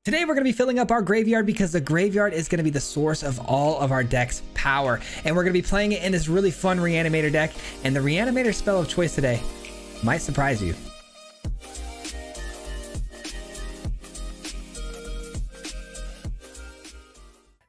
Today we're going to be filling up our graveyard because the graveyard is going to be the source of all of our deck's power. And we're going to be playing it in this really fun reanimator deck. And the reanimator spell of choice today might surprise you.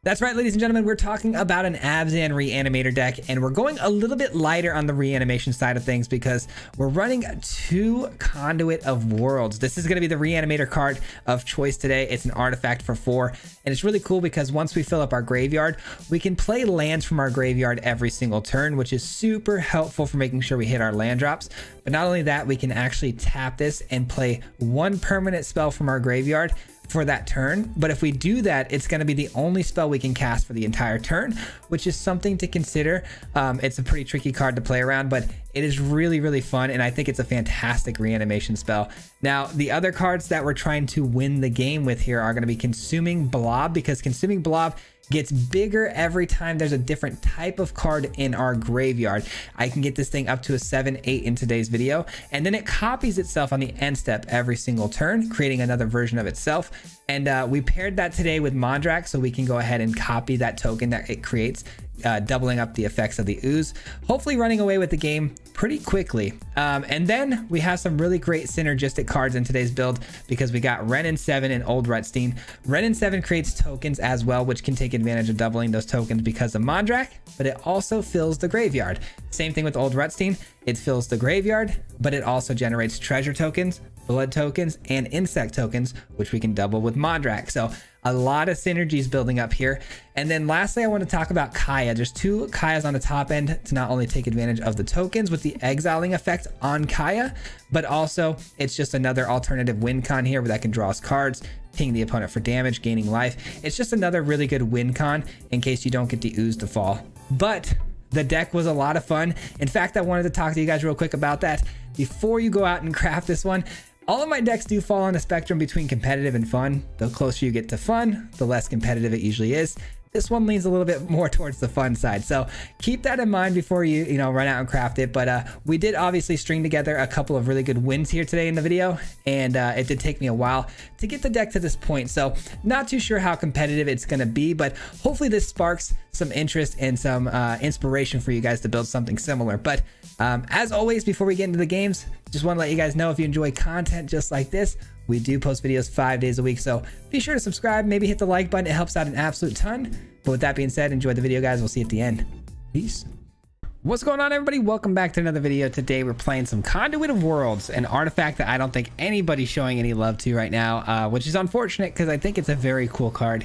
That's right, ladies and gentlemen, we're talking about an Abzan reanimator deck, and we're going a little bit lighter on the reanimation side of things because we're running 2 Conduit of Worlds. This is going to be the reanimator card of choice today. It's an artifact for 4, and it's really cool because once we fill up our graveyard, we can play lands from our graveyard every single turn, which is super helpful for making sure we hit our land drops. But not only that, we can actually tap this and play 1 permanent spell from our graveyard for that turn. But if we do that, it's going to be the only spell we can cast for the entire turn, which is something to consider. It's a pretty tricky card to play around, but it is really fun, and I think it's a fantastic reanimation spell. Now, the other cards that we're trying to win the game with here are going to be Consuming Blob, because Consuming Blob gets bigger every time there's a different type of card in our graveyard. I can get this thing up to a 7-8 in today's video, and then it copies itself on the end step every single turn, creating another version of itself. And we paired that today with Mondrak, so we can go ahead and copy that token that it creates, doubling up the effects of the ooze, hopefully running away with the game pretty quickly. And then we have some really great synergistic cards in today's build because we got Renin 7 and Old Rutstein. Renin 7 creates tokens as well, which can take advantage of doubling those tokens because of Mondrak, but it also fills the graveyard. Same thing with Old Rutstein. It fills the graveyard, but it also generates treasure tokens, blood tokens, and insect tokens, which we can double with Mondrak. So a lot of synergies building up here. And then lastly, I want to talk about Kaya. There's 2 Kayas on the top end to not only take advantage of the tokens with the exiling effect on Kaya, but also it's just another alternative win con here where that can draw us cards, ping the opponent for damage, gaining life. It's just another really good win con in case you don't get the ooze to fall. But the deck was a lot of fun. In fact, I wanted to talk to you guys real quick about that before you go out and craft this one. All of my decks do fall on a spectrum between competitive and fun. The closer you get to fun, the less competitive it usually is. This one leans a little bit more towards the fun side. So keep that in mind before you run out and craft it. But we did obviously string together a couple of really good wins here today in the video. And it did take me a while to get the deck to this point. So not too sure how competitive it's going to be, but hopefully this sparks some interest and some inspiration for you guys to build something similar. But as always, before we get into the games, just want to let you guys know if you enjoy content just like this, we do post videos 5 days a week, so be sure to subscribe, maybe hit the like button. It helps out an absolute ton. But with that being said, enjoy the video, guys. We'll see you at the end. Peace. What's going on, everybody? Welcome back to another video. Today we're playing some Conduit of Worlds, an artifact that I don't think anybody's showing any love to right now, which is unfortunate because I think it's a very cool card.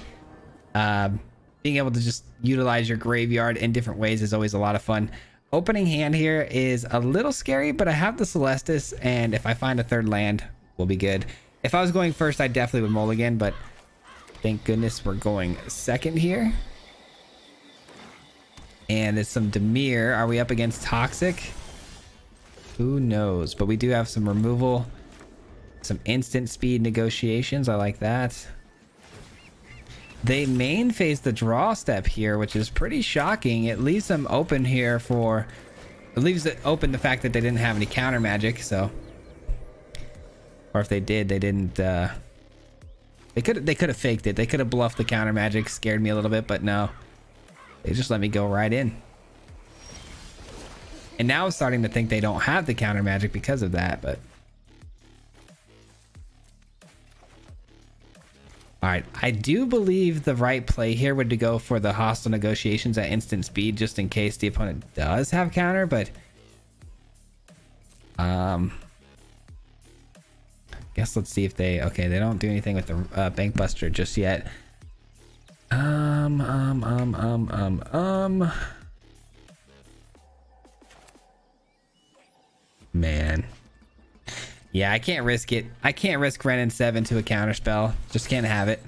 Being able to just utilize your graveyard in different ways is always a lot of fun. Opening hand here is a little scary, but I have the Celestis, and if I find a 3rd land, we'll be good. If I was going first, I definitely would mulligan, but thank goodness we're going 2nd here. And there's some Dimir. Are we up against Toxic? Who knows? But we do have some removal, some instant speed negotiations. I like that. They main phase the draw step here, which is pretty shocking. It leaves them open here for... It leaves it open the fact that they didn't have any counter magic, so... Or if they did, they didn't, they could have faked it. They could have bluffed the counter magic, scared me a little bit, but no. They just let me go right in. And now I'm starting to think they don't have the counter magic because of that, but. All right, I do believe the right play here would to go for the hostile negotiations at instant speed, just in case the opponent does have counter, but. Guess let's see if they they don't do anything with the bank buster just yet. Man, yeah, I can't risk it. I can't risk Renin 7 to a counter spell. Just can't have it.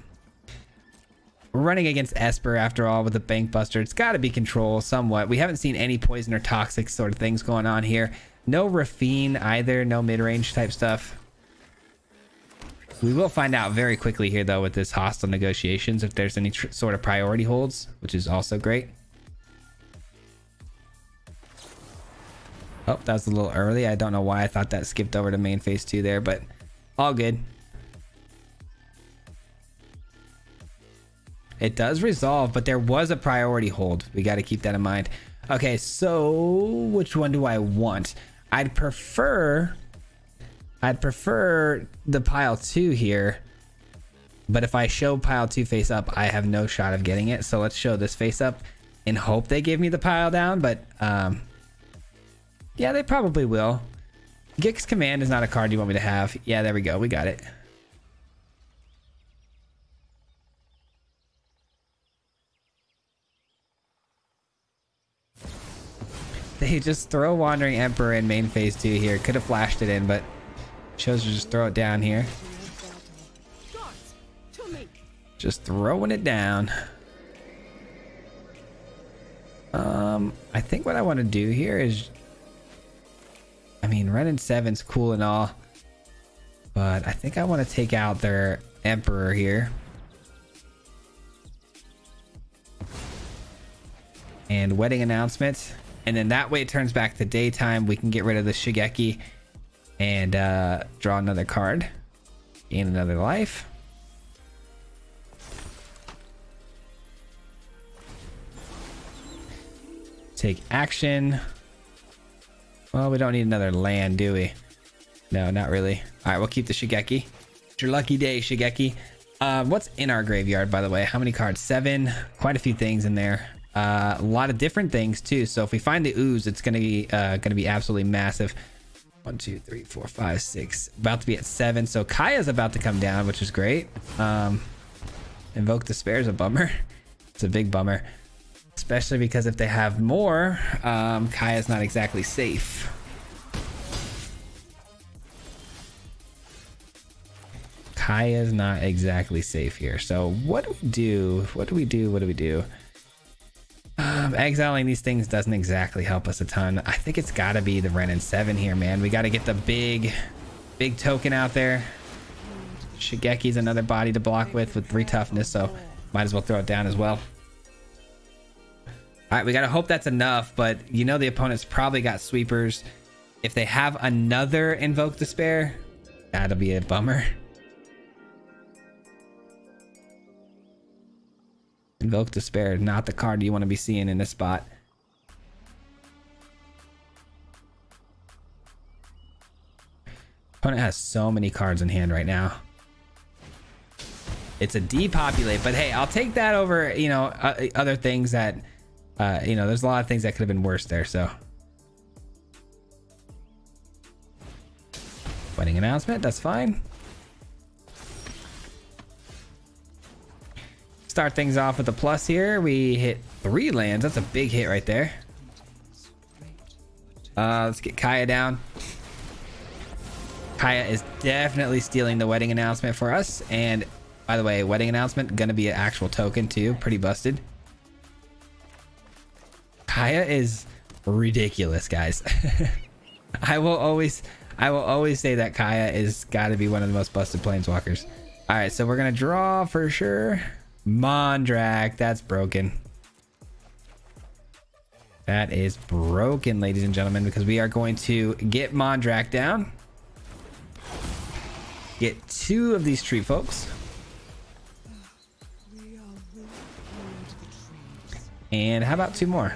We're running against Esper after all with the bank buster. It's got to be control somewhat. We haven't seen any poison or toxic sort of things going on here. No Rafine either. No mid-range type stuff. We will find out very quickly here, though, with this hostile negotiations, if there's any sort of priority holds, which is also great. Oh, that was a little early. I don't know why I thought that skipped over to main phase 2 there, but all good. it does resolve, but there was a priority hold. We got to keep that in mind. Okay, so which one do I want? I'd prefer the pile 2 here, but if I show pile 2 face up, I have no shot of getting it. So let's show this face up and hope they give me the pile down, but yeah, they probably will. Gix Command is not a card you want me to have. Yeah, there we go, we got it. They just throw Wandering Emperor in main phase 2 here. Could have flashed it in, but chose to just throw it down here. Just throwing it down. I think what I want to do here is, I mean, Renin 7's cool and all, but I think I want to take out their Emperor here. And Wedding Announcement. And then that way it turns back to daytime. We can get rid of the Shigeki and draw another card. Gain another life. Take action. Well, we don't need another land, do we? No, not really. All right, we'll keep the Shigeki. It's your lucky day, Shigeki. What's in our graveyard, by the way? How many cards? 7. Quite a few things in there. A lot of different things too. So if we find the ooze, it's gonna be absolutely massive. 1, 2, 3, 4, 5, 6. About to be at 7. So Kaya's about to come down, which is great. Invoke Despair is a bummer. It's a big bummer. Especially because if they have more, Kaya's not exactly safe. Kaya's not exactly safe here. So what do we do? What do we do? What do we do? Exiling these things doesn't exactly help us a ton. I think it's got to be the Renin 7 here, man. We got to get the big token out there. Shigeki's another body to block with 3 toughness, so might as well throw it down as well. All right, we got to hope that's enough, but you know the opponent's probably got sweepers. If they have another Invoke Despair, that'll be a bummer. Invoke Despair, not the card you want to be seeing in this spot. Opponent has so many cards in hand right now. It's a depopulate, but hey, I'll take that over, you know, other things that, you know, there's a lot of things that could have been worse there, so. Wedding Announcement, that's fine. Start things off with a plus here. We hit 3 lands. That's a big hit right there. Let's get Kaya down. Kaya is definitely stealing the Wedding Announcement for us. And by the way, Wedding Announcement gonna be an actual token too. Pretty busted. Kaya is ridiculous, guys. I will always say that Kaya is gotta be one of the most busted planeswalkers. All right, so we're gonna draw for sure. Mondrak, that's broken. That is broken, ladies and gentlemen, because we are going to get Mondrak down. Get 2 of these tree folks. And how about 2 more?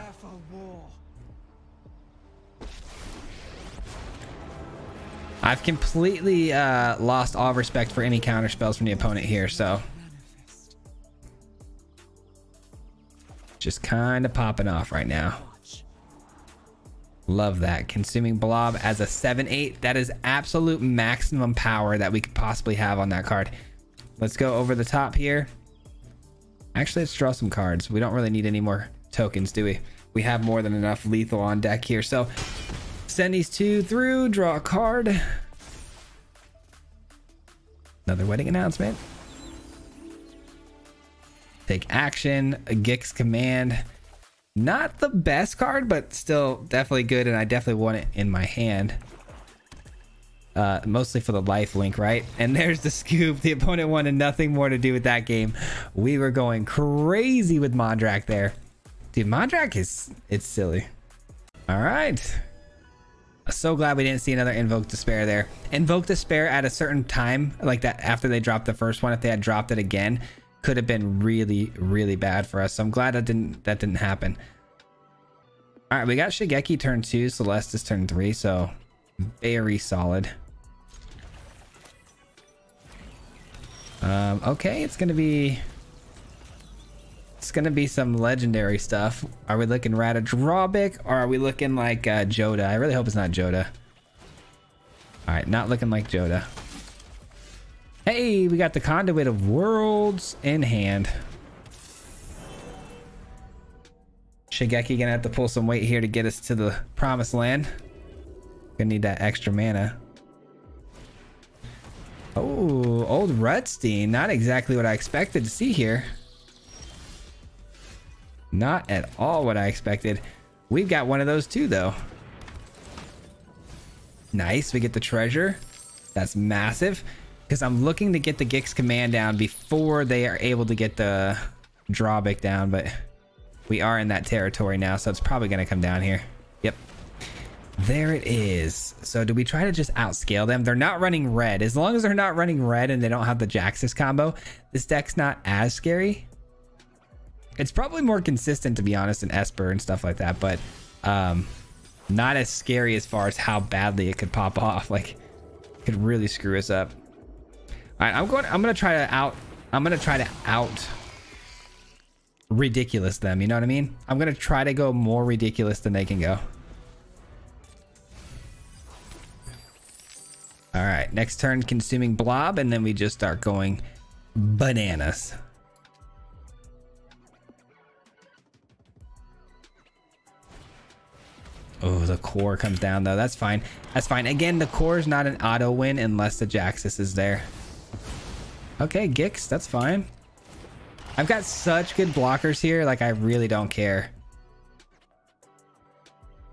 I've completely lost all respect for any counter spells from the opponent here, so just kind of popping off right now. Love that. Consuming Blob as a 7/8. That is absolute maximum power that we could possibly have on that card. Let's go over the top here. Actually, let's draw some cards. We don't really need any more tokens, do we? We have more than enough lethal on deck here. So send these 2 through, draw a card. Another Wedding Announcement. Take action. A Gix Command. Not the best card, but still definitely good, and I definitely want it in my hand. Mostly for the life link, right? And there's the scoop. The opponent wanted nothing more to do with that game. We were going crazy with Mondrak there. Dude, Mondrak it's silly. All right. So glad we didn't see another Invoke Despair there. Invoke Despair at a certain time, like that after they dropped the first one, if they had dropped it again, could have been really, really bad for us. So I'm glad that didn't happen. All right, we got Shigeki turn 2, Celeste is turn 3, so very solid. Okay, it's gonna be some legendary stuff. Are we looking Radadrobic or are we looking like Joda? I really hope it's not Joda. All right, not looking like Joda. Hey, we got the Conduit of Worlds in hand. Shigeki gonna have to pull some weight here to get us to the promised land. Gonna need that extra mana. Oh, old Rutstein. Not exactly what I expected to see here. Not at all what I expected. We've got one of those too, though. Nice. We get the treasure. That's massive. Because I'm looking to get the Gix command down before they are able to get the Drobic down. But we are in that territory now, so it's probably going to come down here. Yep. There it is. So do we try to just outscale them? They're not running red. As long as they're not running red and they don't have the Jaxus combo, this deck's not as scary. It's probably more consistent, to be honest, in Esper and stuff like that, but not as scary as far as how badly it could pop off. Like, it could really screw us up. All right, I'm gonna try to out ridiculous them. You know what I mean? I'm gonna try to go more ridiculous than they can go. All right, next turn, consuming blob, and then we just start going bananas. Oh, the core comes down though. That's fine. That's fine. Again, the core is not an auto win unless the Jaxus is there. Okay, Gix, that's fine. I've got such good blockers here. Like, I really don't care.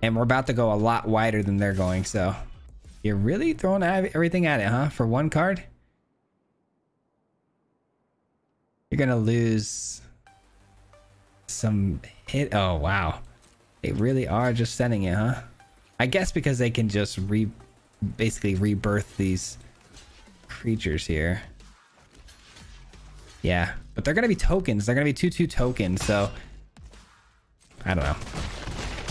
And we're about to go a lot wider than they're going, so you're really throwing everything at it, huh? For one card? You're gonna lose some hit. Oh, wow. They really are just sending it, huh? I guess because they can just basically rebirth these creatures here. Yeah, but they're gonna be tokens. They're gonna be 2/2 tokens, so I don't know.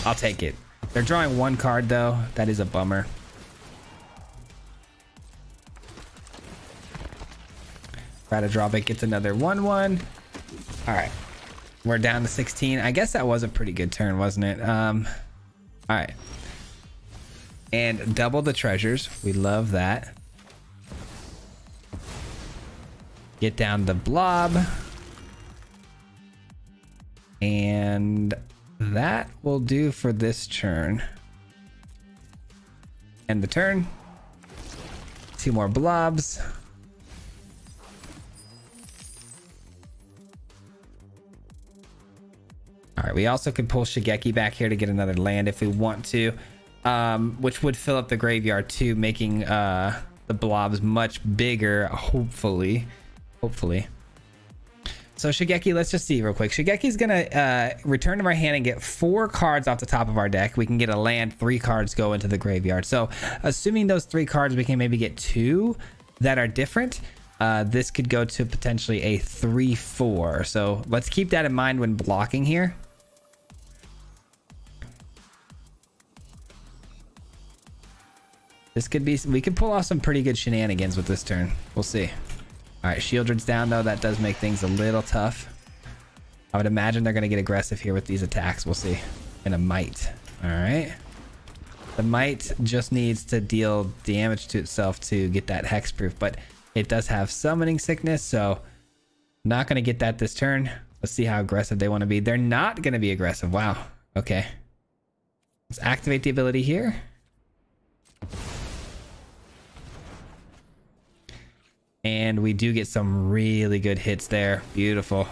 I'll take it. They're drawing one card though. That is a bummer. Radadrobic gets another 1/1. All right. We're down to 16. I guess that was a pretty good turn, wasn't it? All right. And double the treasures. We love that. Get down the blob. And that will do for this turn. End the turn. 2 more blobs. All right, we also could pull Shigeki back here to get another land if we want to, which would fill up the graveyard too, making the blobs much bigger, hopefully. So Shigeki, let's just see real quick. Shigeki's gonna return to our hand and get 4 cards off the top of our deck. We can get a land, 3 cards go into the graveyard. So assuming those 3 cards, we can maybe get 2 that are different. This could go to potentially a 3/4. So let's keep that in mind when blocking here. This could be, we could pull off some pretty good shenanigans with this turn. We'll see. All right, Shieldred's down though. That does make things a little tough. I would imagine they're going to get aggressive here with these attacks. We'll see. And a Might. All right. The Might just needs to deal damage to itself to get that hexproof, but it does have summoning sickness, so not going to get that this turn. Let's see how aggressive they want to be. They're not going to be aggressive. Wow. Okay. Let's activate the ability here. And we do get some really good hits there. Beautiful.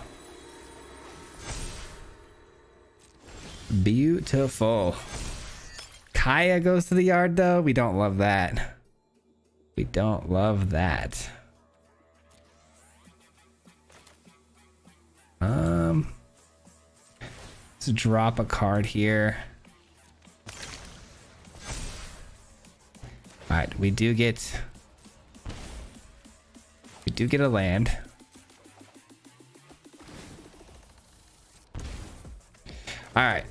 Beautiful. Kaya goes to the yard though. We don't love that. We don't love that. Let's drop a card here. All right, we do get a land. All right.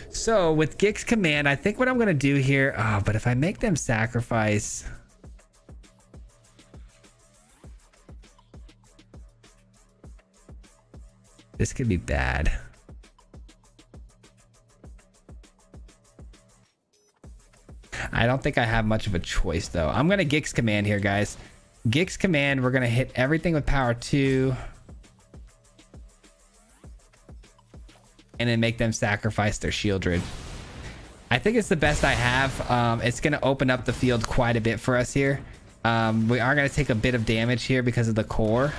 So with Gix command, I think what I'm going to do here, but if I make them sacrifice, this could be bad. I don't think I have much of a choice though. I'm going to Gix command here, guys. Gix command, we're going to hit everything with power 2. And then make them sacrifice their Shieldred. I think it's the best I have. It's going to open up the field quite a bit for us here. We are going to take a bit of damage here because of the core.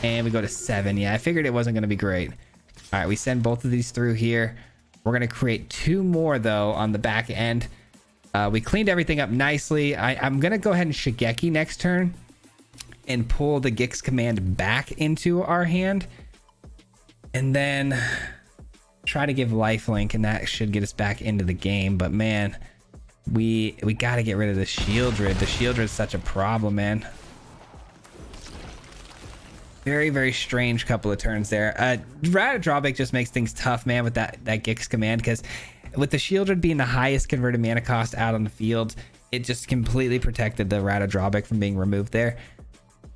And we go to 7. Yeah, I figured it wasn't going to be great. All right, we send both of these through here. We're going to create 2 more, though, on the back end. We cleaned everything up nicely. I'm going to go ahead and Shigeki next turn and pull the Gix command back into our hand. And then try to give lifelink, and that should get us back into the game. But man, we got to get rid of the Shieldred. The Shieldred is such a problem, man. Very, very strange couple of turns there. Rata Drawback just makes things tough, man, with that Gix command, because with the Shieldred being the highest converted mana cost out on the field, it just completely protected the Rata Drawback from being removed there,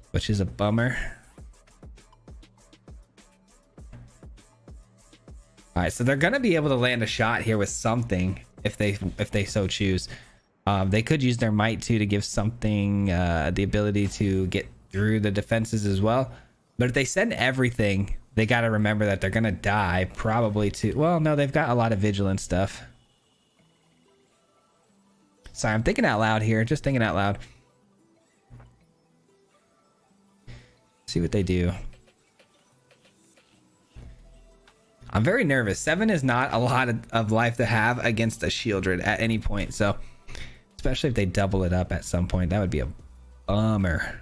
which is a bummer. All right, so they're gonna be able to land a shot here with something if they so choose. They could use their might too to give something the ability to get through the defenses as well. But if they send everything, they got to remember that they're gonna die probably too. Well, no, they've got a lot of vigilance stuff. Sorry, I'm thinking out loud here. Just thinking out loud. See what they do. I'm very nervous. 7 is not a lot of life to have against a Shieldred at any point. So, especially if they double it up at some point, that would be a bummer.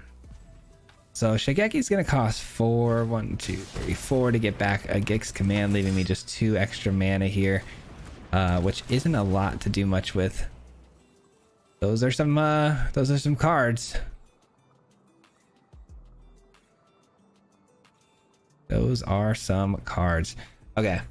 So, Shigeki's going to cost 4, 1, 2, 3, 4 to get back a Gix command, leaving me just 2 extra mana here, which isn't a lot to do much with. Those are some cards. Those are some cards. Okay.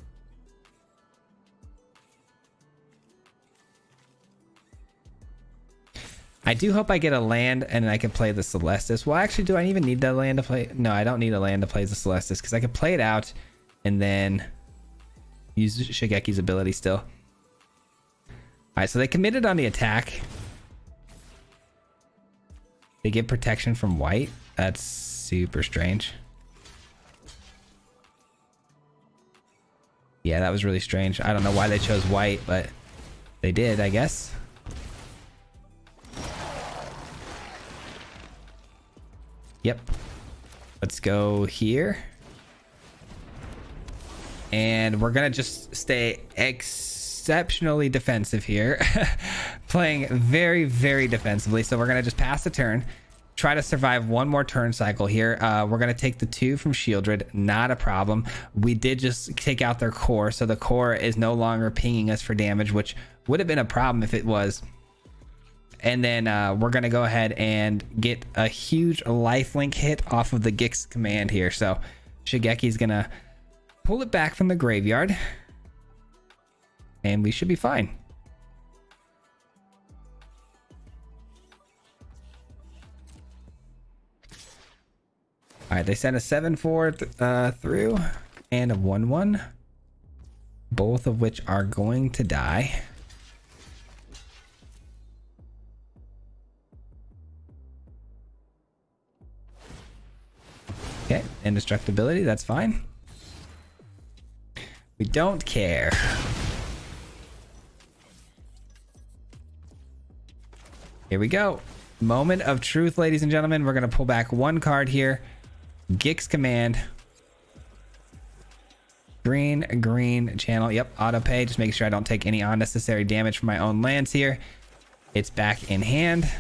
I do hope I get a land and I can play the Celestis. Well, actually, do I even need that land to play? No, I don't need a land to play the Celestis because I can play it out and then use Shigeki's ability still. All right, so they committed on the attack. They give protection from white. That's super strange. Yeah, that was really strange. I don't know why they chose white, but they did, I guess. Yep. Let's go here. And we're going to just stay exceptionally defensive here. Playing very, very defensively. So we're going to just pass the turn. Try to survive one more turn cycle here. We're going to take the 2 from Shieldred. Not a problem. We did just take out their core. So the core is no longer pinging us for damage, which would have been a problem if it was. And then we're going to go ahead and get a huge lifelink hit off of the Gix command here. So Shigeki's going to pull it back from the graveyard. And we should be fine. All right, they sent a 7-4 through and a 1-1. Both of which are going to die. Okay, indestructibility, that's fine. We don't care. Here we go. Moment of truth, ladies and gentlemen. We're going to pull back 1 card here. Gix command. Green channel. Yep, auto pay. Just making sure I don't take any unnecessary damage from my own lands here. It's back in hand.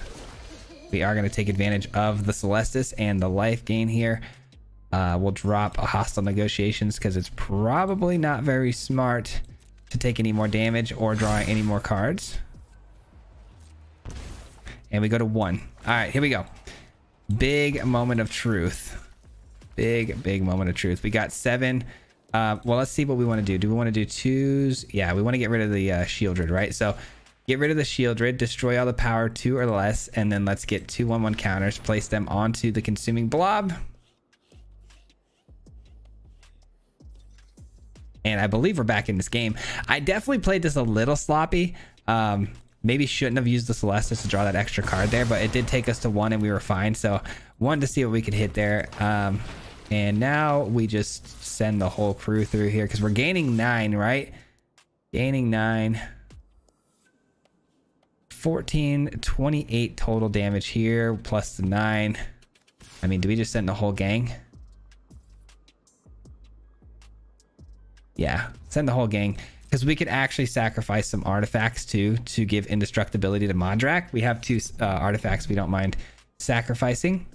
We are going to take advantage of the Celestis and the life gain here. We'll drop a hostile negotiations because it's probably not very smart to take any more damage or draw any more cards. And we go to 1. All right, here we go. Big moment of truth. Big moment of truth. We got 7 Well, let's see what we want to do. Do we want to do twos? Yeah, we want to get rid of the Shieldred, right? So get rid of the Shieldred, destroy all the power 2 or less, and then let's get 2/1/1 counters, place them onto the consuming blob. And I believe we're back in this game. I definitely played this a little sloppy. Maybe shouldn't have used the Celestis to draw that extra card there, but it did take us to 1 and we were fine. So wanted to see what we could hit there. And now we just send the whole crew through here because we're gaining 9, right? Gaining 9. 14, 28 total damage here, plus the 9. I mean, do we just send the whole gang? Yeah, send the whole gang. Because we could actually sacrifice some artifacts too to give indestructibility to Mondrak. We have 2 artifacts we don't mind sacrificing.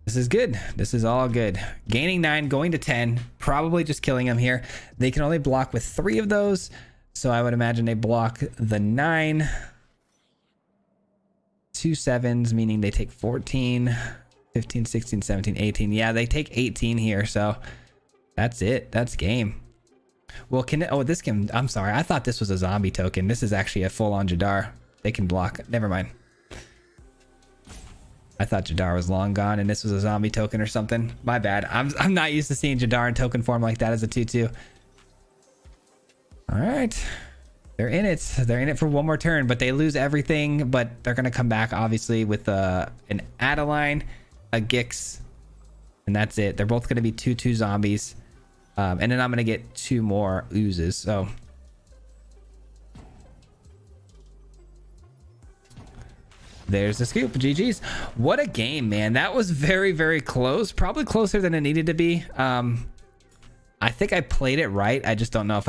This is good. This is all good. Gaining 9, going to 10, probably just killing them here. They can only block with 3 of those. So I would imagine they block the 9. 2 7s, meaning they take 14, 15, 16, 17, 18. Yeah, they take 18 here. So that's it. That's game. Well, this can, I'm sorry. I thought this was a zombie token. This is actually a full on Jadar. They can block. Never mind. I thought Jadar was long gone and this was a zombie token or something. My bad. I'm not used to seeing Jadar in token form like that as a 2/2. All right. They're in it. They're in it for one more turn, but they lose everything. But they're going to come back, obviously, with an Adeline, a Gix, and that's it. They're both going to be 2/2 zombies. And then I'm going to get 2 more oozes. So there's the scoop. GG's. What a game, man. That was very, very close. Probably closer than it needed to be. I think I played it right. I just don't know if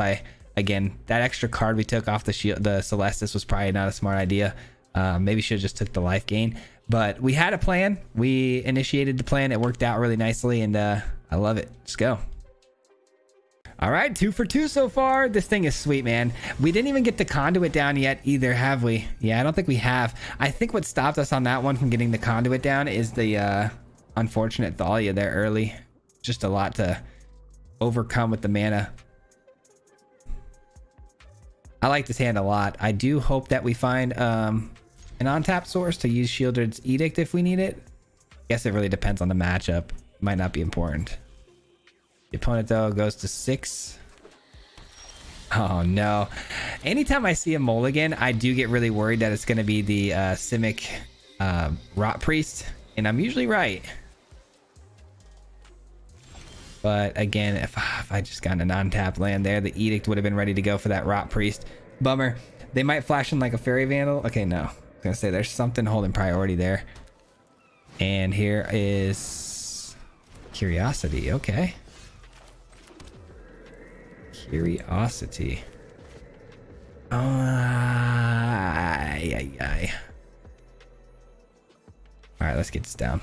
again, that extra card we took off the Celestis was probably not a smart idea. Maybe should have just took the life gain. But we had a plan. We initiated the plan. It worked out really nicely, and I love it. Let's go. All right, 2 for 2 so far. This thing is sweet, man. We didn't even get the conduit down yet either, have we? Yeah, I don't think we have. I think what stopped us on that one from getting the conduit down is the unfortunate Thalia there early. Just a lot to overcome with the mana. I like this hand a lot. I do hope that we find an on-tap source to use Shieldred's Edict if we need it. I guess it really depends on the matchup. Might not be important. The opponent, though, goes to 6. Oh, no. Anytime I see a mulligan, I do get really worried that it's going to be the Simic Rot Priest, and I'm usually right. But again, if I just got an on-tap land there, the Edict would have been ready to go for that Rot Priest. Bummer. They might flash in like a Fairy Vandal. Okay, no. I was going to say there's something holding priority there. And here is Curiosity. Okay. Curiosity. Ay. All right, let's get this down.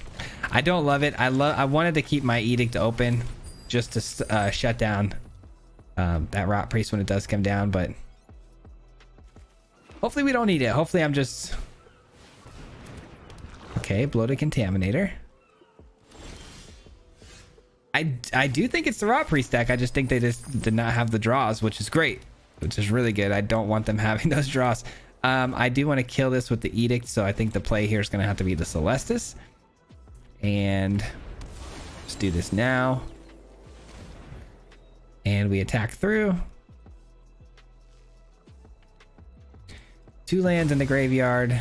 I don't love it. I wanted to keep my Edict open just to shut down that Rot Priest when it does come down, but hopefully we don't need it. Hopefully I'm just... Okay, Bloated Contaminator. I do think it's the Rot Priest deck. I just think they just did not have the draws, which is great, which is really good. I don't want them having those draws. I do want to kill this with the Edict, so I think the play here is going to have to be the Celestis. And let's do this now. And we attack through. 2 lands in the graveyard.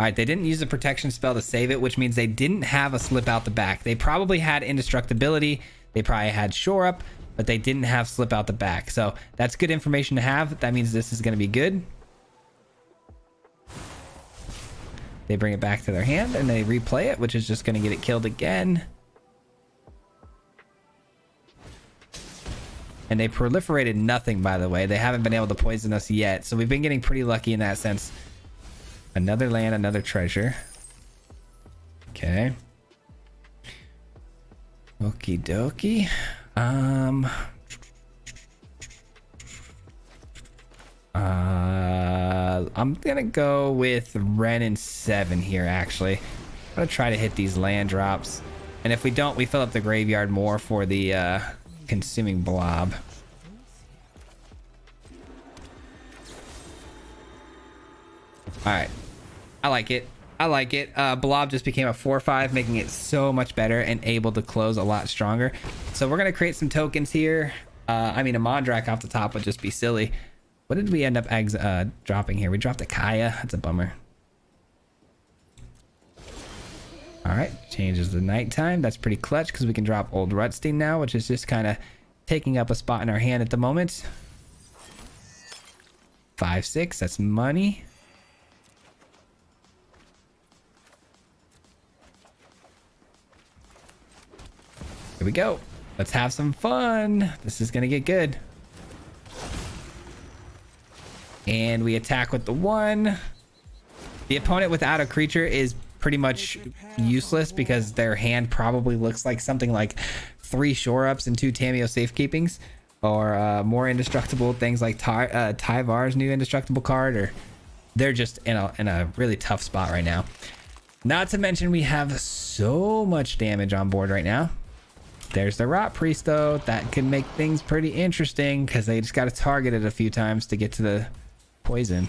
All right, they didn't use a protection spell to save it, which means they didn't have a slip out the back. They probably had indestructibility. They probably had shore up, but they didn't have slip out the back. So that's good information to have. That means this is going to be good. They bring it back to their hand and they replay it, which is just going to get it killed again. And they proliferated nothing, by the way. They haven't been able to poison us yet. So we've been getting pretty lucky in that sense. Another land, another treasure. Okay. Okie dokie. I'm gonna go with Ren and 7 here, actually. I'm gonna try to hit these land drops, and if we don't, we fill up the graveyard more for the consuming blob. All right, I like it. I like it. Blob just became a 4/5, making it so much better and able to close a lot stronger. So we're gonna create some tokens here. I mean, a Mondrak off the top would just be silly. What did we end up dropping here? We dropped a Kaya. That's a bummer. All right, changes the nighttime. That's pretty clutch because we can drop Old Rutstein now, which is just kind of taking up a spot in our hand at the moment. 5/6, that's money. Here we go. Let's have some fun. This is gonna get good. And we attack with the 1. The opponent without a creature is pretty much useless because their hand probably looks like something like 3 shore ups and 2 Tamiyo safekeepings, or more indestructible things like Tyvar's new indestructible card, or they're just in a really tough spot right now. Not to mention we have so much damage on board right now. There's the Rot Priest though. That can make things pretty interesting because they just got to target it a few times to get to the poison.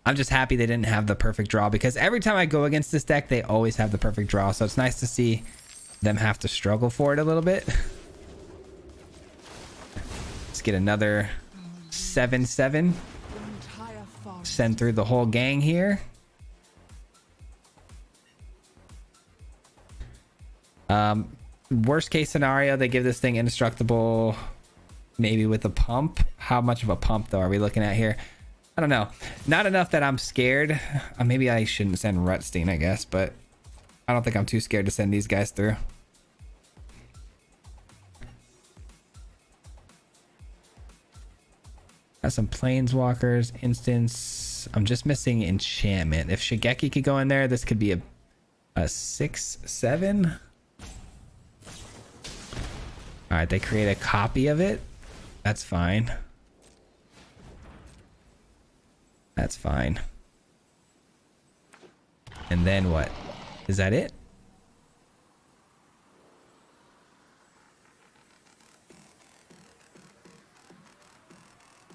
I'm just happy they didn't have the perfect draw, because every time I go against this deck, they always have the perfect draw. So it's nice to see them have to struggle for it a little bit. Let's get another 7/7. Send through the whole gang here. Worst case scenario, they give this thing indestructible, maybe with a pump. How much of a pump though are we looking at here? I don't know. Not enough that I'm scared. Maybe I shouldn't send Rutstein, I guess, but I don't think I'm too scared to send these guys through. Got some Planeswalkers, instance. I'm just missing enchantment. If Shigeki could go in there, this could be a 6/7. All right, they create a copy of it. That's fine. That's fine. And then what? Is that it?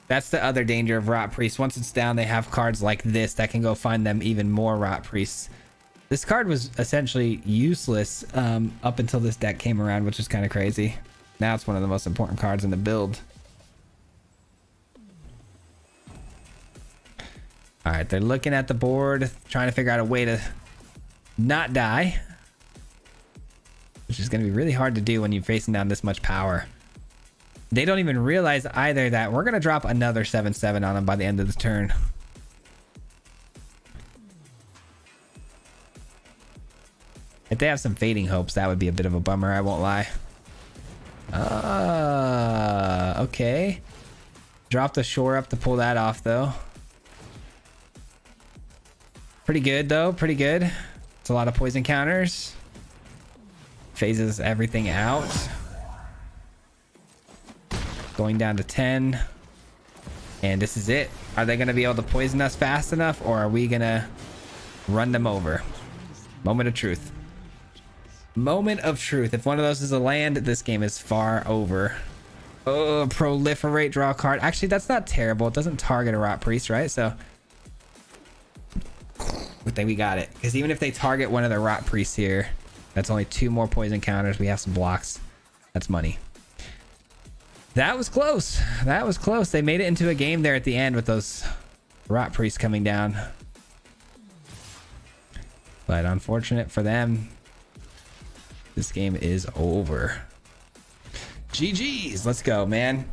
That's the other danger of Rot Priest. Once it's down, they have cards like this that can go find them even more Rot Priests. This card was essentially useless up until this deck came around, which is kind of crazy. Now it's one of the most important cards in the build. All right, they're looking at the board, trying to figure out a way to not die, which is going to be really hard to do when you're facing down this much power. They don't even realize either that we're going to drop another 7/7 on them by the end of the turn. If they have some Fading Hopes, that would be a bit of a bummer, I won't lie. Okay. Drop the shore up to pull that off, though. Pretty good, though. Pretty good. It's a lot of poison counters. Phases everything out. Going down to 10. And this is it. Are they going to be able to poison us fast enough, or are we going to run them over? Moment of truth. Moment of truth. If one of those is a land, this game is far over. Oh, proliferate, draw a card. Actually, that's not terrible. It doesn't target a Rot Priest, right? So I think we got it. Because even if they target one of the Rot Priests here, that's only 2 more poison counters. We have some blocks. That's money. That was close. That was close. They made it into a game there at the end with those Rot Priests coming down. But unfortunate for them, this game is over. GG's. Let's go, man.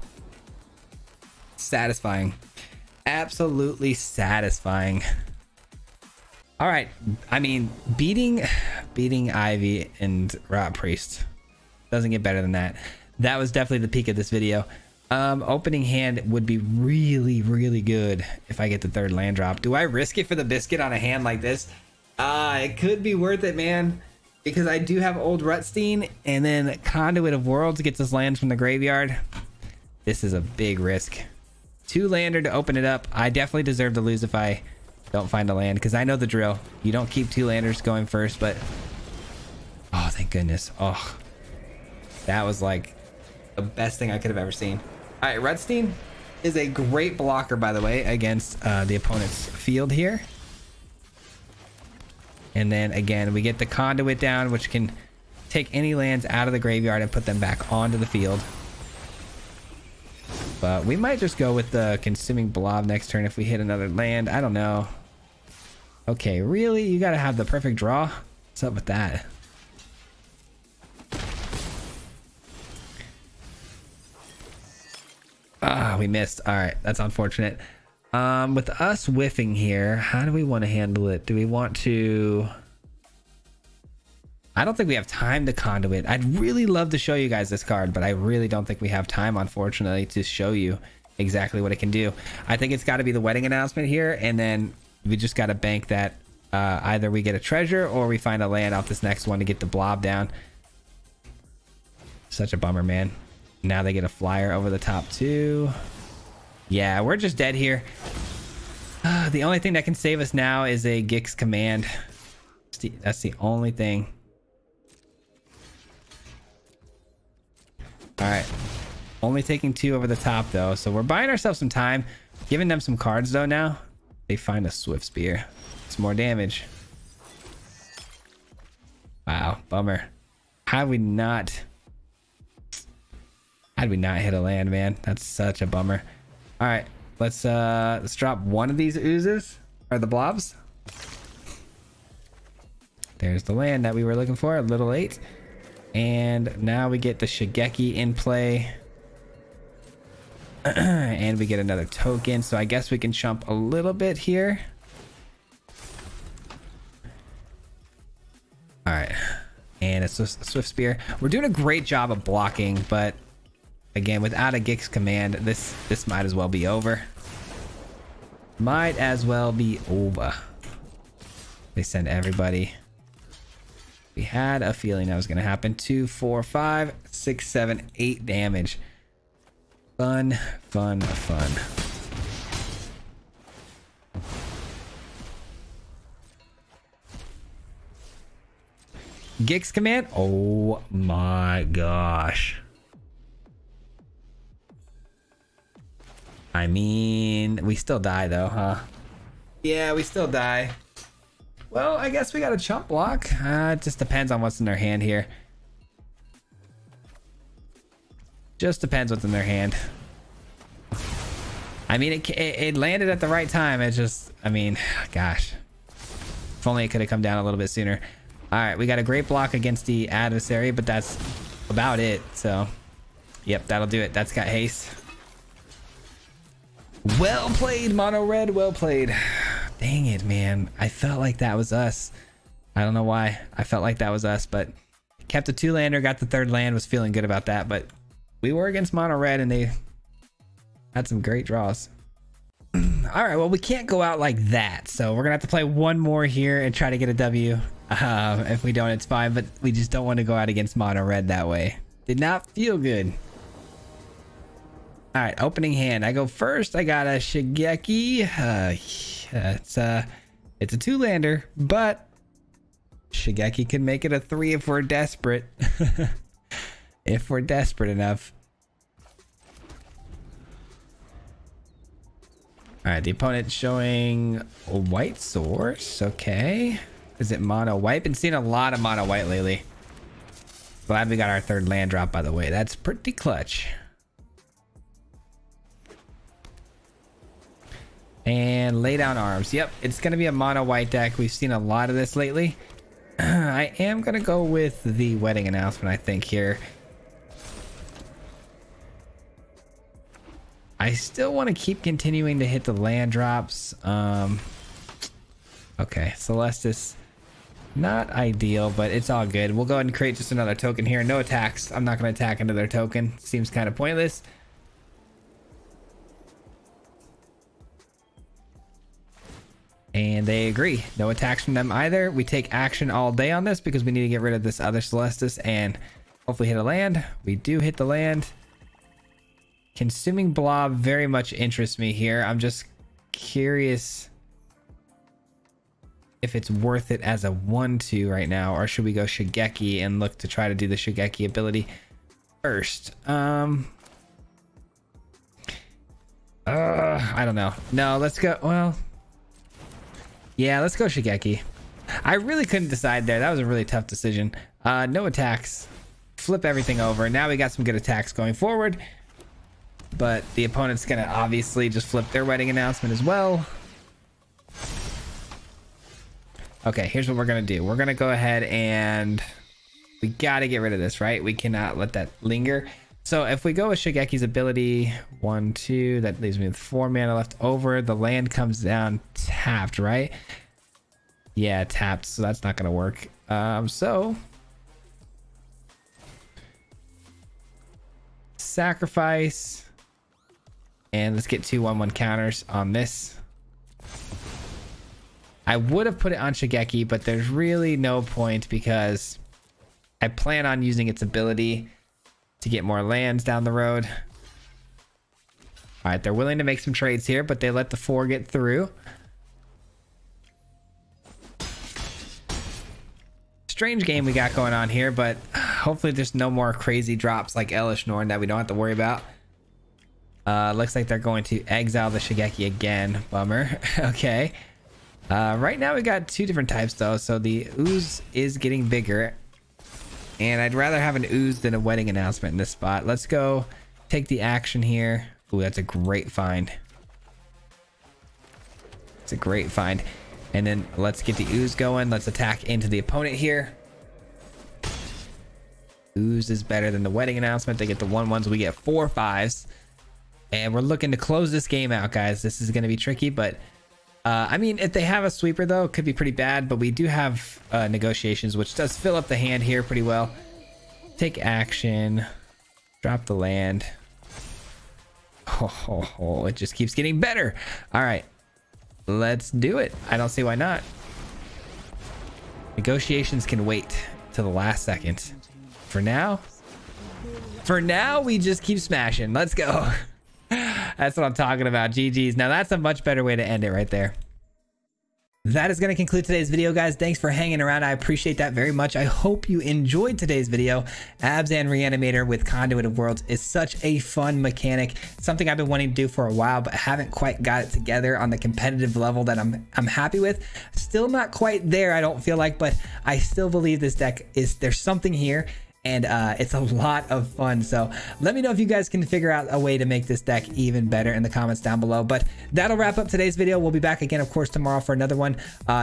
Satisfying. Absolutely satisfying. All right. I mean, beating Ivy and Rot Priest doesn't get better than that. That was definitely the peak of this video. Opening hand would be really, really good if I get the 3rd land drop. Do I risk it for the biscuit on a hand like this? It could be worth it, man. Because I do have Old Rutstein, and then Conduit of Worlds gets us lands from the graveyard. This is a big risk. 2 lander to open it up. I definitely deserve to lose if I Don't find a land, because I know the drill. You don't keep 2 landers going first, but... Oh, thank goodness. Oh, that was like the best thing I could have ever seen. All right, Redstein is a great blocker, by the way, against the opponent's field here. And then again, we get the conduit down, which can take any lands out of the graveyard and put them back onto the field. But we might just go with the consuming blob next turn if we hit another land. I don't know. Okay, really? You gotta have the perfect draw? What's up with that? Ah, we missed. All right, that's unfortunate. With us whiffing here, how do we want to handle it? Do we want to... I don't think we have time to conduit. I'd really love to show you guys this card, but I really don't think we have time, unfortunately, to show you exactly what it can do. I think it's got to be the wedding announcement here, and then we just got to bank that either we get a treasure or we find a land off this next one to get the blob down. Such a bummer, man. Now they get a flyer over the top too. Yeah, we're just dead here. The only thing that can save us now is a Gix command. That's the only thing. All right, only taking 2 over the top though, so we're buying ourselves some time, giving them some cards though. Now they find a Swift Spear. It's more damage. Wow, bummer. How did we not hit a land, man? That's such a bummer. All right, let's drop one of these oozes, or the blobs. There's the land that we were looking for, a little late. And now we get the Shigeki in play. And we get another token, so I guess we can chump a little bit here. All right, and it's a Swift Spear. We're doing a great job of blocking, but again, without a Gix command, this might as well be over. Might as well be over. They send everybody. We had a feeling that was going to happen. 2, 4, 5, 6, 7, 8 damage. Fun, fun, fun. Gix command. Oh my gosh. I mean, we still die though, huh? Yeah, we still die. Well, I guess we got a chump block. It just depends on what's in their hand here. Just depends what's in their hand. I mean, it landed at the right time. It just, I mean, gosh. If only it could have come down a little bit sooner. All right, we got a great block against the adversary, but that's about it. So, yep, that'll do it. That's got haste. Well played, Mono Red. Well played. Dang it, man. I felt like that was us. I don't know why. I felt like that was us, but kept a 2-lander, got the 3rd land, was feeling good about that. But we were against Mono Red, and they had some great draws. All right, well, we can't go out like that. So we're going to have to play one more here and try to get a W. If we don't, it's fine. But we just don't want to go out against Mono Red that way. Did not feel good. All right, opening hand. I go first. I got a Shigeki. It's a 2-lander, but Shigeki can make it a 3 if we're desperate. If we're desperate enough. All right, the opponent showing a white source. Okay, is it mono white? Been seeing a lot of mono white lately. Glad we got our 3rd land drop, by the way. That's pretty clutch. And lay down arms. Yep, it's going to be a mono white deck. We've seen a lot of this lately. I am going to go with the wedding announcement, I think, here. I still want to keep continuing to hit the land drops. Okay, Celestis, not ideal, but it's all good. We'll go ahead and create just another token here. No attacks. I'm not going to attack into their token. Seems kind of pointless. And they agree. No attacks from them either. We take action all day on this because we need to get rid of this other Celestis and hopefully hit a land. We do hit the land. Consuming blob very much interests me here. I'm just curious if it's worth it as a 1/2 right now, or should we go Shigeki and look to try to do the Shigeki ability first? I don't know. No, let's go. Well, yeah, let's go Shigeki. I really couldn't decide there. That was a really tough decision. No attacks. Flip everything over. Now we got some good attacks going forward, but the opponent's gonna obviously just flip their wedding announcement as well. Okay, here's what we're gonna do. We're gonna go ahead and we gotta get rid of this, right? We cannot let that linger. So if we go with Shigeki's ability, 1/2, that leaves me with 4 mana left over. The land comes down tapped, right? Yeah, tapped, so that's not gonna work. So sacrifice, and let's get 2/1/1 counters on this. I would have put it on Shigeki, but there's really no point because I plan on using its ability to get more lands down the road. All right, they're willing to make some trades here, but they let the 4 get through. Strange game we got going on here, but hopefully there's no more crazy drops like Elish Norn that we don't have to worry about. Looks like they're going to exile the Shigeki again. Bummer. Okay. Right now we got 2 different types though, so the ooze is getting bigger, and I'd rather have an ooze than a wedding announcement in this spot. Let's go take the action here. Ooh, that's a great find. It's a great find. And then let's get the ooze going. Let's attack into the opponent here. Ooze is better than the wedding announcement. They get the 1/1s, we get 4 5s, and we're looking to close this game out, guys. This is going to be tricky, but I mean, if they have a sweeper though, it could be pretty bad, but we do have negotiations, which does fill up the hand here pretty well. Take action, drop the land. Oh, it just keeps getting better. All right, let's do it. I don't see why not. Negotiations can wait till the last second. For now, we just keep smashing. Let's go. That's what I'm talking about. GG's. Now that's a much better way to end it right there. That is going to conclude today's video, guys. Thanks for hanging around. I appreciate that very much. I hope you enjoyed today's video. Abzan Reanimator with Conduit of Worlds is such a fun mechanic. Something I've been wanting to do for a while, but haven't quite got it together on the competitive level that I'm happy with. Still not quite there, I don't feel like, but I still believe this deck there's something here. And it's a lot of fun. So let me know if you guys can figure out a way to make this deck even better in the comments down below. But that'll wrap up today's video. We'll be back again, of course, tomorrow for another one.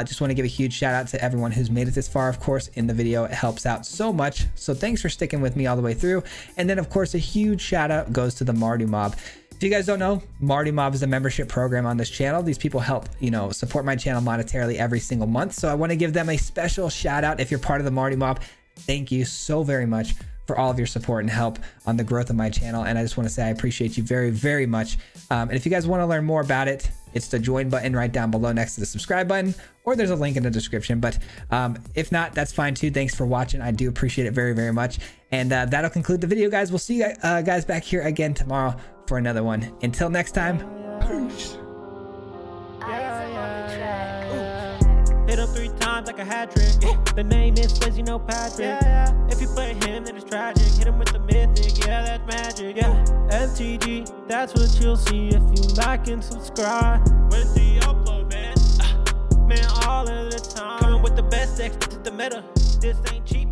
Just want to give a huge shout out to everyone who's made it this far, of course, in the video. It helps out so much. So thanks for sticking with me all the way through. And then, of course, a huge shout out goes to the Mardu Mob. If you guys don't know, Mardu Mob is a membership program on this channel. These people help, support my channel monetarily every single month. So I want to give them a special shout out if you're part of the Mardu Mob. Thank you so very much for all of your support and help on the growth of my channel. And I just want to say I appreciate you very, very much. And if you guys want to learn more about it, it's the join button right down below next to the subscribe button, or there's a link in the description. But if not, that's fine too. Thanks for watching. I do appreciate it very, very much. And that'll conclude the video, guys. We'll see you guys back here again tomorrow for another one. Until next time, peace. Hit him 3 times like a hat trick. The name is Fizzy, Patrick. If you play him, then it's tragic. Hit him with the Mythic, yeah, that's magic. MTG, that's what you'll see if you like and subscribe. Where's the upload, man? Man, all of the time. Coming with the best decks, this is the meta. This ain't cheap.